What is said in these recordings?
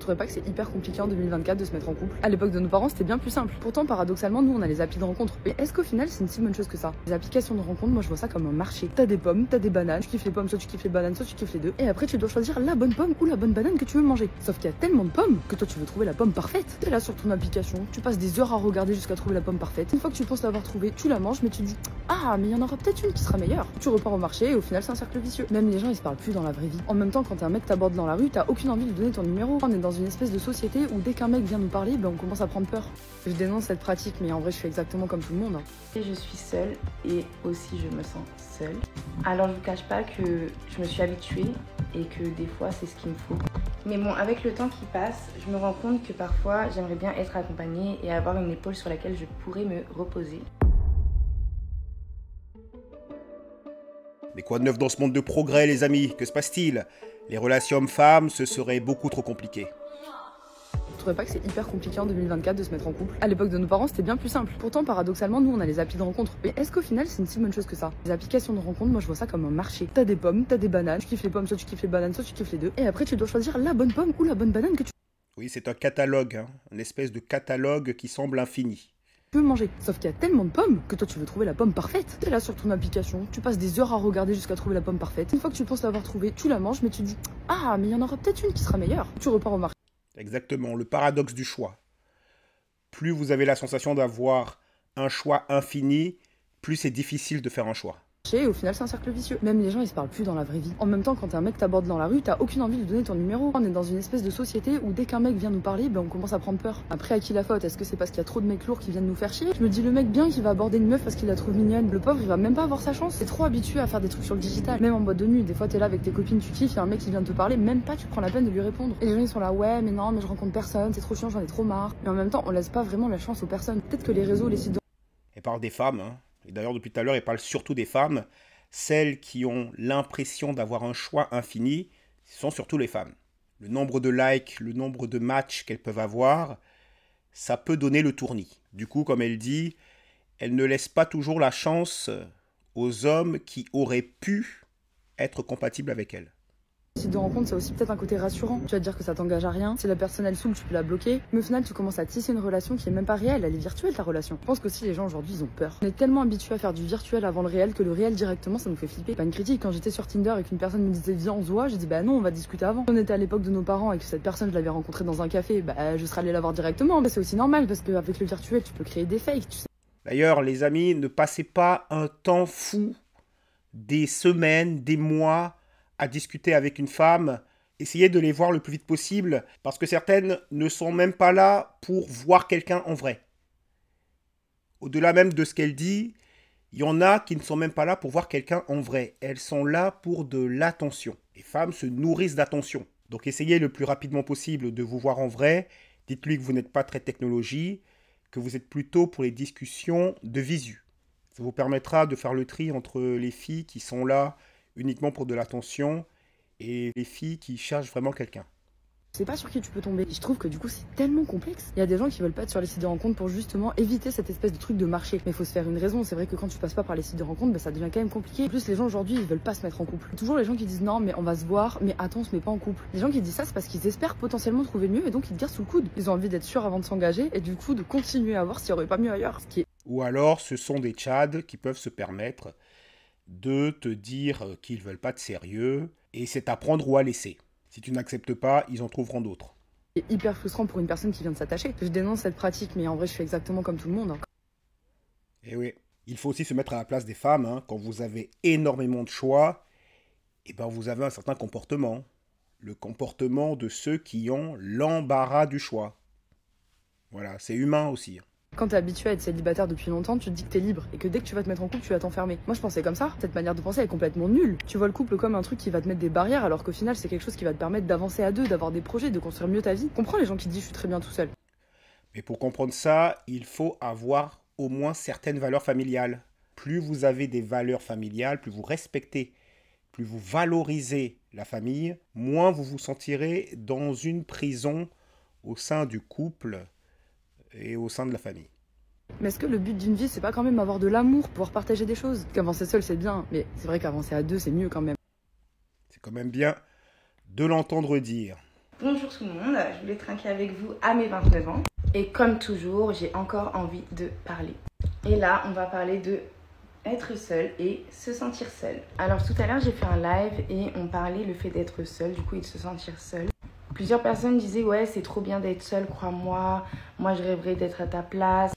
trouverais pas que c'est hyper compliqué en 2024 de se mettre en couple? À l'époque de nos parents, c'était bien plus simple. Pourtant, paradoxalement, nous, on a les applis de rencontre. Mais est-ce qu'au final, c'est une si bonne chose que ça? Les applications de rencontre, moi, je vois ça comme un marché. T'as des pommes, t'as des bananes, tu kiffes les pommes, soit tu kiffes les bananes, soit tu kiffes les deux. Et après, tu dois choisir la bonne pomme ou la bonne banane que tu veux manger. Sauf qu'il y a tellement de pommes que toi, tu veux trouver la pomme parfaite. T'es là sur ton application, tu passes des heures à regarder jusqu'à trouver la pomme parfaite. Une fois que tu penses l'avoir trouvée, tu la manges, mais tu dis ah, mais il y en aura peut-être une qui sera meilleure. Tu repars au marché et au final, c'est un cercle vicieux. Même les gens, ils se parlent plus dans la vraie vie. En même temps, quand un mec t'aborde dans la rue, t'as aucune envie de lui donner ton numéro. On est dans une espèce de société où dès qu'un mec vient nous parler, on commence à prendre peur. Je dénonce cette pratique, mais en vrai, je suis exactement comme tout le monde. Et je suis seule et aussi je me sens seule. Alors je vous cache pas que je me suis habituée et que des fois c'est ce qu'il me faut. Mais bon, avec le temps qui passe, je me rends compte que parfois j'aimerais bien être accompagnée et avoir une épaule sur laquelle je pourrais me reposer. Mais quoi de neuf dans ce monde de progrès, les amis? Que se passe-t-il? Les relations hommes-femmes, ce serait beaucoup trop compliqué. Je trouvais pas que c'est hyper compliqué en 2024 de se mettre en couple. À l'époque de nos parents, c'était bien plus simple. Pourtant, paradoxalement, nous, on a les applis de rencontre. Mais est-ce qu'au final, c'est une si bonne chose que ça? Les applications de rencontre, moi, je vois ça comme un marché. T'as des pommes, t'as des bananes, tu kiffes les pommes, soit tu kiffes les bananes, soit tu kiffes les deux. Et après, tu dois choisir la bonne pomme ou la bonne banane que tu Oui, c'est un catalogue, hein, une espèce de catalogue qui semble infini. veux manger. Sauf qu'il y a tellement de pommes que toi, tu veux trouver la pomme parfaite. T'es là sur ton application, tu passes des heures à regarder jusqu'à trouver la pomme parfaite. Une fois que tu penses l'avoir trouvée, tu la manges, mais tu dis ah, mais il y en aura peut-être une qui sera meilleure. Tu repars au marché. Exactement, le paradoxe du choix. Plus vous avez la sensation d'avoir un choix infini, plus c'est difficile de faire un choix. Et au final, c'est un cercle vicieux. Même les gens, ils se parlent plus dans la vraie vie. En même temps, quand un mec t'aborde dans la rue, t'as aucune envie de lui donner ton numéro. On est dans une espèce de société où dès qu'un mec vient nous parler, on commence à prendre peur. Après, à qui la faute? Est-ce que c'est parce qu'il y a trop de mecs lourds qui viennent nous faire chier? Je me dis, le mec bien qui va aborder une meuf parce qu'il la trouve mignonne, le pauvre, il va même pas avoir sa chance. C'est trop habitué à faire des trucs sur le digital. Même en boîte de nuit, des fois, t'es là avec tes copines, tu kiffes, y a un mec qui vient te parler, même pas tu prends la peine de lui répondre. Et les gens, ils sont là, ouais, mais non, mais je rencontre personne, c'est trop chiant, j'en ai trop marre. Mais en même temps, on laisse pas vraiment la chance aux personnes. Peut-être que les réseaux, les sites de... Elle parle des femmes, hein. Et d'ailleurs, depuis tout à l'heure, elle parle surtout des femmes. Celles qui ont l'impression d'avoir un choix infini, ce sont surtout les femmes. Le nombre de likes, le nombre de matchs qu'elles peuvent avoir, ça peut donner le tournis. Du coup, comme elle dit, elle ne laisse pas toujours la chance aux hommes qui auraient pu être compatibles avec elle. Site de rencontre, c'est aussi peut-être un côté rassurant. Tu vas te dire que ça t'engage à rien. Si la personne elle saoule, tu peux la bloquer. Mais au final, tu commences à tisser une relation qui est même pas réelle. Elle est virtuelle, ta relation. Je pense qu'aussi les gens aujourd'hui, ils ont peur. On est tellement habitués à faire du virtuel avant le réel que le réel directement, ça nous fait flipper. Pas une critique. Quand j'étais sur Tinder et qu'une personne me disait viens on se voit, j'ai dit bah non, on va discuter avant. On était à l'époque de nos parents et que cette personne, je l'avais rencontrée dans un café, je serais allée la voir directement. C'est aussi normal parce qu'avec le virtuel, tu peux créer des fakes. Tu sais. D'ailleurs, les amis, ne passez pas un temps fou, des semaines, des mois, à discuter avec une femme. Essayez de les voir le plus vite possible, parce que certaines ne sont même pas là pour voir quelqu'un en vrai. Au-delà même de ce qu'elle dit, il y en a qui ne sont même pas là pour voir quelqu'un en vrai. Elles sont là pour de l'attention. Les femmes se nourrissent d'attention. Donc essayez le plus rapidement possible de vous voir en vrai. Dites-lui que vous n'êtes pas très technologie, que vous êtes plutôt pour les discussions de visu. Ça vous permettra de faire le tri entre les filles qui sont là uniquement pour de l'attention et les filles qui cherchent vraiment quelqu'un. C'est pas sur qui tu peux tomber. Je trouve que du coup c'est tellement complexe. Il y a des gens qui veulent pas être sur les sites de rencontres pour justement éviter cette espèce de truc de marché. Mais il faut se faire une raison. C'est vrai que quand tu passes pas par les sites de rencontres, ça devient quand même compliqué. En plus les gens aujourd'hui ils veulent pas se mettre en couple. Toujours les gens qui disent non mais on va se voir, mais attends on se met pas en couple. Les gens qui disent ça c'est parce qu'ils espèrent potentiellement trouver mieux et donc ils te gardent sous le coude. Ils ont envie d'être sûrs avant de s'engager et du coup de continuer à voir s'il y aurait pas mieux ailleurs. Ou alors ce sont des tchads qui peuvent se permettre de te dire qu'ils veulent pas de sérieux et c'est à prendre ou à laisser. Si tu n'acceptes pas, ils en trouveront d'autres. C'est hyper frustrant pour une personne qui vient de s'attacher. Je dénonce cette pratique, mais en vrai, je fais exactement comme tout le monde. Et oui, il faut aussi se mettre à la place des femmes. Hein. Quand vous avez énormément de choix, vous avez un certain comportement. Le comportement de ceux qui ont l'embarras du choix. Voilà, c'est humain aussi. Quand t'es habitué à être célibataire depuis longtemps, tu te dis que t'es libre et que dès que tu vas te mettre en couple, tu vas t'enfermer. Moi, je pensais comme ça. Cette manière de penser est complètement nulle. Tu vois le couple comme un truc qui va te mettre des barrières, alors qu'au final, c'est quelque chose qui va te permettre d'avancer à deux, d'avoir des projets, de construire mieux ta vie. Comprends les gens qui disent je suis très bien tout seul. Mais pour comprendre ça, il faut avoir au moins certaines valeurs familiales. Plus vous avez des valeurs familiales, plus vous respectez, plus vous valorisez la famille, moins vous vous sentirez dans une prison au sein du couple et au sein de la famille. Mais est-ce que le but d'une vie, c'est pas quand même avoir de l'amour, pouvoir partager des choses? Qu'avancer seul, c'est bien, mais c'est vrai qu'avancer à deux, c'est mieux quand même. C'est quand même bien de l'entendre dire. Bonjour tout le monde, je voulais trinquer avec vous à mes 29 ans. Et comme toujours, j'ai encore envie de parler. Et là, on va parler de être seul et se sentir seul. Alors tout à l'heure, j'ai fait un live et on parlait le fait d'être seul, du coup, et de se sentir seul. Plusieurs personnes disaient « Ouais, c'est trop bien d'être seul, crois-moi. Moi, je rêverais d'être à ta place. »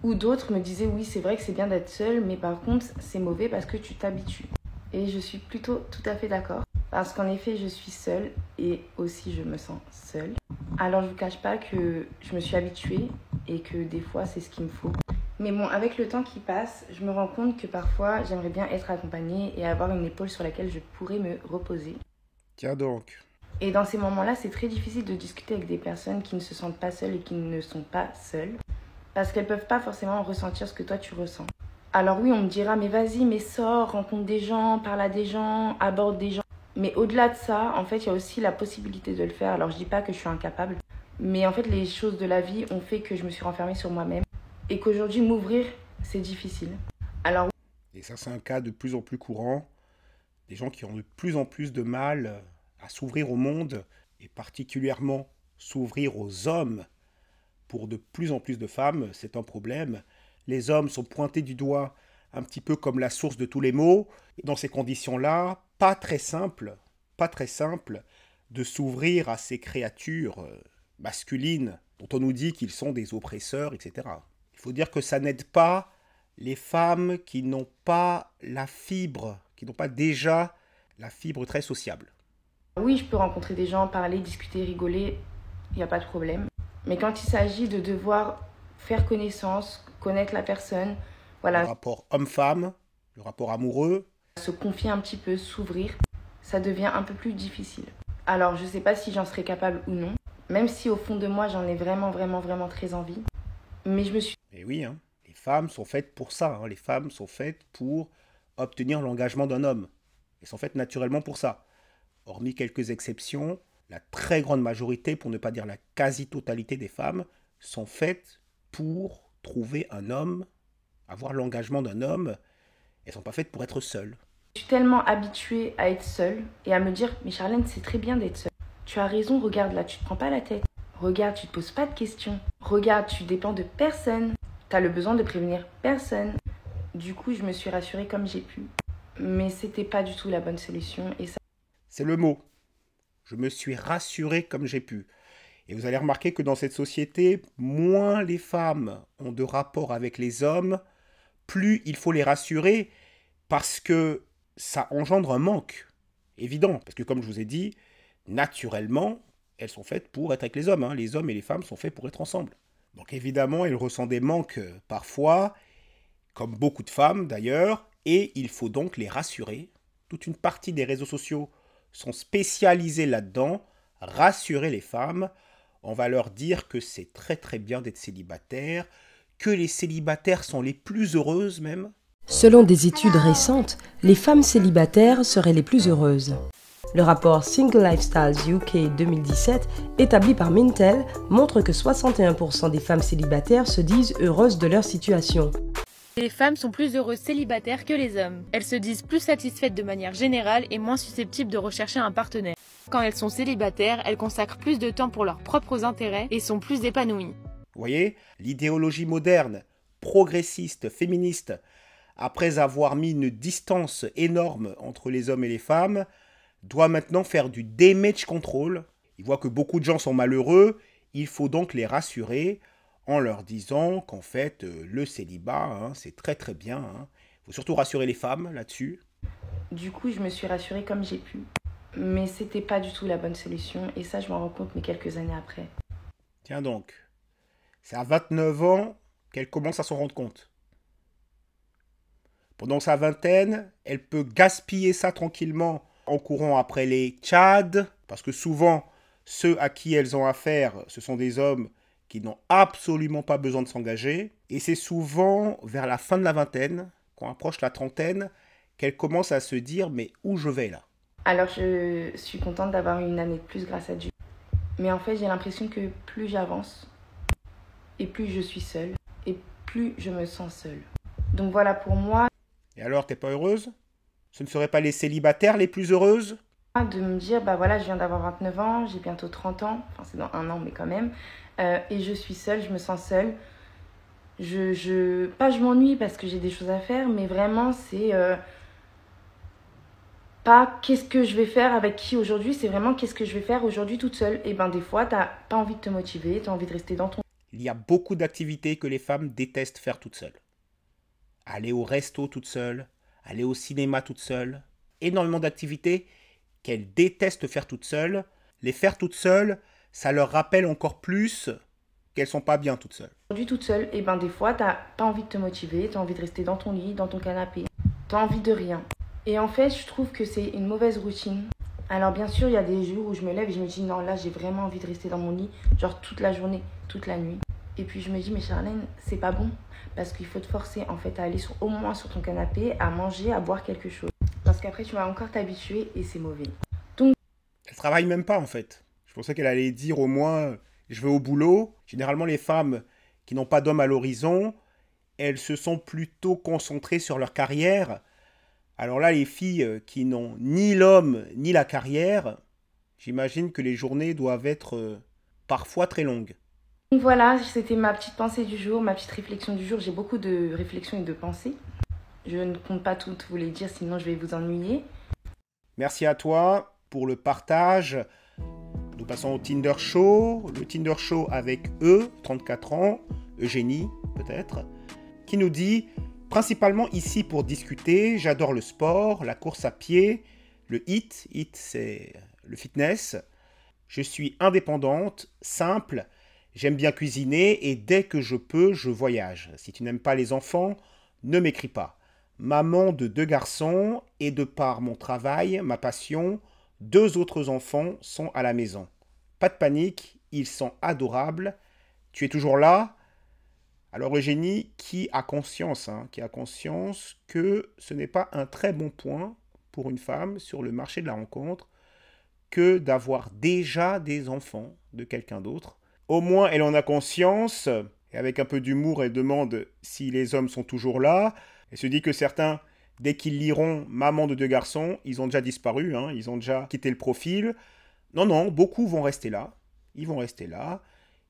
Ou d'autres me disaient « Oui, c'est vrai que c'est bien d'être seul, mais par contre, c'est mauvais parce que tu t'habitues. » Et je suis plutôt tout à fait d'accord. Parce qu'en effet, je suis seule et aussi je me sens seule. Alors je vous cache pas que je me suis habituée et que des fois c'est ce qu'il me faut. Mais bon, avec le temps qui passe, je me rends compte que parfois j'aimerais bien être accompagnée et avoir une épaule sur laquelle je pourrais me reposer. Tiens donc. Et dans ces moments-là, c'est très difficile de discuter avec des personnes qui ne se sentent pas seules et qui ne sont pas seules. Parce qu'elles peuvent pas forcément ressentir ce que toi tu ressens. Alors oui, on me dira, mais vas-y, mais sors, rencontre des gens, parle à des gens, aborde des gens. Mais au-delà de ça, en fait, il y a aussi la possibilité de le faire. Alors, je dis pas que je suis incapable, mais en fait, les choses de la vie ont fait que je me suis renfermée sur moi-même et qu'aujourd'hui, m'ouvrir, c'est difficile. Alors, et ça, c'est un cas de plus en plus courant. Des gens qui ont de plus en plus de mal à s'ouvrir au monde et particulièrement s'ouvrir aux hommes. Pour de plus en plus de femmes, c'est un problème. Les hommes sont pointés du doigt un petit peu comme la source de tous les maux. Et dans ces conditions-là, pas très simple de s'ouvrir à ces créatures masculines dont on nous dit qu'ils sont des oppresseurs, etc. Il faut dire que ça n'aide pas les femmes qui n'ont pas la fibre, qui n'ont pas déjà la fibre très sociable. oui, je peux rencontrer des gens, parler, discuter, rigoler, il n'y a pas de problème. Mais quand il s'agit de devoir faire connaissance, connaître la personne, voilà. Le rapport homme-femme, le rapport amoureux, se confier un petit peu, s'ouvrir, ça devient un peu plus difficile. Alors, je ne sais pas si j'en serais capable ou non, même si au fond de moi, j'en ai vraiment très envie. Mais je me suis... Et oui, hein, les femmes sont faites pour ça. Les femmes sont faites pour obtenir l'engagement d'un homme. Elles sont faites naturellement pour ça. Hormis quelques exceptions, la très grande majorité, pour ne pas dire la quasi-totalité des femmes, sont faites pour trouver un homme, avoir l'engagement d'un homme. Elles ne sont pas faites pour être seules. Je suis tellement habituée à être seule et à me dire « Mais Charlène, c'est très bien d'être seule. Tu as raison, regarde là, tu te prends pas la tête. Regarde, tu te poses pas de questions. Regarde, tu dépends de personne. Tu as le besoin de prévenir personne. » Du coup, je me suis rassurée comme j'ai pu. Mais c'était pas du tout la bonne solution et ça... C'est le mot. Je me suis rassurée comme j'ai pu. Et vous allez remarquer que dans cette société, moins les femmes ont de rapport avec les hommes, plus il faut les rassurer parce que ça engendre un manque évident. Parce que comme je vous ai dit, naturellement, elles sont faites pour être avec les hommes. Les hommes et les femmes sont faits pour être ensemble. Donc évidemment, elles ressentent des manques parfois, comme beaucoup de femmes d'ailleurs, et il faut donc les rassurer. Toute une partie des réseaux sociaux sont spécialisés là-dedans, rassurer les femmes. On va leur dire que c'est très bien d'être célibataire, que les célibataires sont les plus heureuses même. Selon des études récentes, les femmes célibataires seraient les plus heureuses. Le rapport Single Lifestyles UK 2017, établi par Mintel, montre que 61% des femmes célibataires se disent heureuses de leur situation. Les femmes sont plus heureuses célibataires que les hommes. Elles se disent plus satisfaites de manière générale et moins susceptibles de rechercher un partenaire. Quand elles sont célibataires, elles consacrent plus de temps pour leurs propres intérêts et sont plus épanouies. Vous voyez, l'idéologie moderne, progressiste, féministe, après avoir mis une distance énorme entre les hommes et les femmes, doit maintenant faire du damage control. Il voit que beaucoup de gens sont malheureux, il faut donc les rassurer en leur disant qu'en fait, le célibat, c'est très bien. Il faut surtout rassurer les femmes là-dessus. Du coup, je me suis rassurée comme j'ai pu. Mais c'était pas du tout la bonne solution, et ça, je m'en rends compte mais quelques années après. Tiens donc, c'est à 29 ans qu'elle commence à s'en rendre compte. Pendant sa vingtaine, elle peut gaspiller ça tranquillement en courant après les tchads, parce que souvent, ceux à qui elles ont affaire, ce sont des hommes qui n'ont absolument pas besoin de s'engager. Et c'est souvent vers la fin de la vingtaine, quand on approche la trentaine, qu'elle commence à se dire « mais où je vais là ?» Alors je suis contente d'avoir eu une année de plus grâce à Dieu. Mais en fait, j'ai l'impression que plus j'avance, et plus je suis seule, et plus je me sens seule. Donc voilà, pour moi... Et alors, t'es pas heureuse ? Ce ne seraient pas les célibataires les plus heureuses ? De me dire, bah voilà, je viens d'avoir 29 ans, j'ai bientôt 30 ans, enfin c'est dans 1 an mais quand même, et je suis seule, je me sens seule. Pas je m'ennuie parce que j'ai des choses à faire, mais vraiment c'est pas qu'est-ce que je vais faire avec qui aujourd'hui, c'est vraiment qu'est-ce que je vais faire aujourd'hui toute seule. Et ben des fois, t'as pas envie de te motiver, t'as envie de rester dans ton... Il y a beaucoup d'activités que les femmes détestent faire toutes seules. Aller au resto toute seule, aller au cinéma toute seule. Énormément d'activités qu'elles détestent faire toutes seules. Les faire toutes seules, ça leur rappelle encore plus qu'elles sont pas bien toutes seules. Aujourd'hui toute seule, et ben des fois, t'as pas envie de te motiver, t'as envie de rester dans ton lit, dans ton canapé, t'as envie de rien. Et en fait, je trouve que c'est une mauvaise routine. Alors bien sûr, il y a des jours où je me lève et je me dis non, là j'ai vraiment envie de rester dans mon lit, genre toute la journée, toute la nuit. Et puis je me dis mais Charlène, c'est pas bon, parce qu'il faut te forcer en fait à aller au moins sur ton canapé, à manger, à boire quelque chose. Parce qu'après tu vas encore t'habituer et c'est mauvais. Elle travaille même pas en fait. Je pensais qu'elle allait dire au moins je vais au boulot. Généralement les femmes qui n'ont pas d'homme à l'horizon, elles se sont plutôt concentrées sur leur carrière. Alors là, les filles qui n'ont ni l'homme ni la carrière, j'imagine que les journées doivent être parfois très longues. Donc voilà, c'était ma petite pensée du jour, ma petite réflexion du jour. J'ai beaucoup de réflexions et de pensées. Je ne compte pas toutes vous les dire, sinon je vais vous ennuyer. Merci à toi pour le partage. Nous passons au Tinder Show. Le Tinder Show avec 34 ans, Eugénie peut-être, qui nous dit... Principalement ici pour discuter, j'adore le sport, la course à pied, le HIIT c'est le fitness. Je suis indépendante, simple, j'aime bien cuisiner et dès que je peux, je voyage. Si tu n'aimes pas les enfants, ne m'écris pas. Maman de 2 garçons et de par mon travail, ma passion, 2 autres enfants sont à la maison. Pas de panique, ils sont adorables. Tu es toujours là ? Alors Eugénie, qui a conscience que ce n'est pas un très bon point pour une femme sur le marché de la rencontre que d'avoir déjà des enfants de quelqu'un d'autre. Au moins, elle en a conscience, et avec un peu d'humour, elle demande si les hommes sont toujours là. Elle se dit que certains, dès qu'ils liront « Maman de 2 garçons », ils ont déjà disparu, ils ont déjà quitté le profil. Non, beaucoup vont rester là. Ils vont rester là.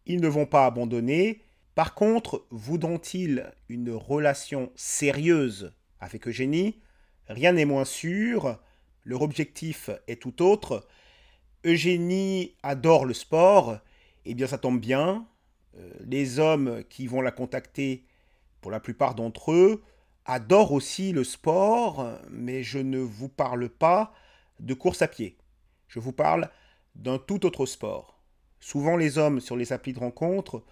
Ils ne vont pas abandonner. Par contre, voudront-ils une relation sérieuse avec Eugénie? Rien n'est moins sûr. Leur objectif est tout autre. Eugénie adore le sport. Eh bien, ça tombe bien. Les hommes qui vont la contacter, pour la plupart d'entre eux, adorent aussi le sport, mais je ne vous parle pas de course à pied. Je vous parle d'un tout autre sport. Souvent, les hommes sur les applis de rencontre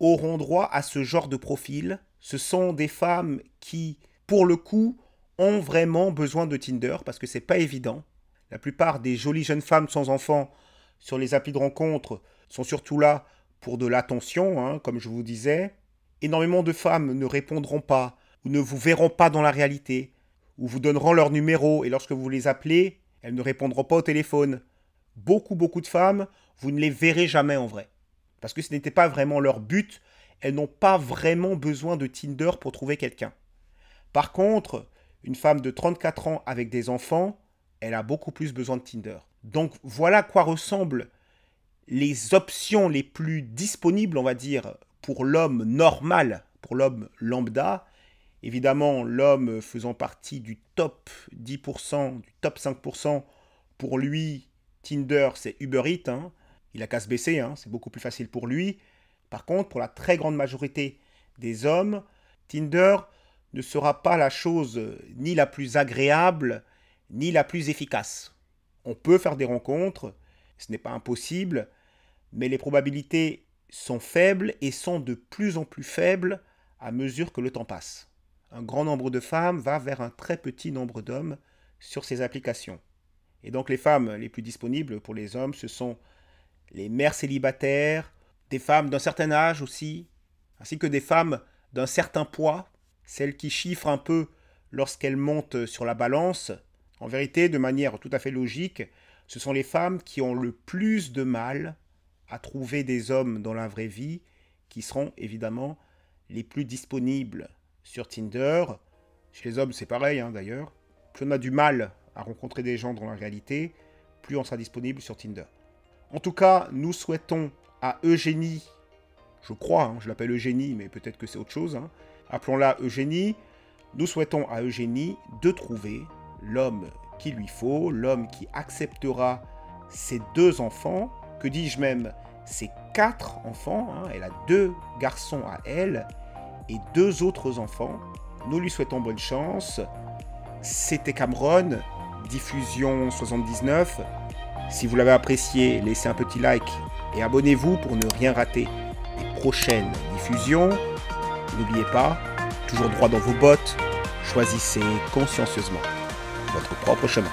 auront droit à ce genre de profil. Ce sont des femmes qui, pour le coup, ont vraiment besoin de Tinder parce que c'est pas évident. La plupart des jolies jeunes femmes sans enfants sur les applis de rencontre sont surtout là pour de l'attention, comme je vous disais. Énormément de femmes ne répondront pas ou ne vous verront pas dans la réalité ou vous donneront leur numéro et lorsque vous les appelez, elles ne répondront pas au téléphone. Beaucoup de femmes, vous ne les verrez jamais en vrai. Parce que ce n'était pas vraiment leur but, elles n'ont pas vraiment besoin de Tinder pour trouver quelqu'un. Par contre, une femme de 34 ans avec des enfants, elle a beaucoup plus besoin de Tinder. Donc voilà à quoi ressemblent les options les plus disponibles, on va dire, pour l'homme normal, pour l'homme lambda. Évidemment, l'homme faisant partie du top 10%, du top 5%, pour lui, Tinder, c'est Uber Eats, Il a qu'à se baisser, c'est beaucoup plus facile pour lui. Par contre, pour la très grande majorité des hommes, Tinder ne sera pas la chose ni la plus agréable, ni la plus efficace. On peut faire des rencontres, ce n'est pas impossible, mais les probabilités sont faibles et sont de plus en plus faibles à mesure que le temps passe. Un grand nombre de femmes va vers un très petit nombre d'hommes sur ces applications. Et donc les femmes les plus disponibles pour les hommes, ce sont les mères célibataires, des femmes d'un certain âge aussi, ainsi que des femmes d'un certain poids, celles qui chiffrent un peu lorsqu'elles montent sur la balance. En vérité, de manière tout à fait logique, ce sont les femmes qui ont le plus de mal à trouver des hommes dans la vraie vie, qui seront évidemment les plus disponibles sur Tinder. Chez les hommes, c'est pareil d'ailleurs. Plus on a du mal à rencontrer des gens dans la réalité, plus on sera disponible sur Tinder. En tout cas, nous souhaitons à Eugénie, je crois, hein, je l'appelle Eugénie, mais peut-être que c'est autre chose, hein, appelons-la Eugénie, nous souhaitons à Eugénie de trouver l'homme qu'il lui faut, l'homme qui acceptera ses 2 enfants, que dis-je même, ses 4 enfants, hein, elle a 2 garçons à elle, et 2 autres enfants. Nous lui souhaitons bonne chance. C'était Cameron, diffusion 79. Si vous l'avez apprécié, laissez un petit like et abonnez-vous pour ne rien rater des prochaines diffusions. N'oubliez pas, toujours droit dans vos bottes, choisissez consciencieusement votre propre chemin.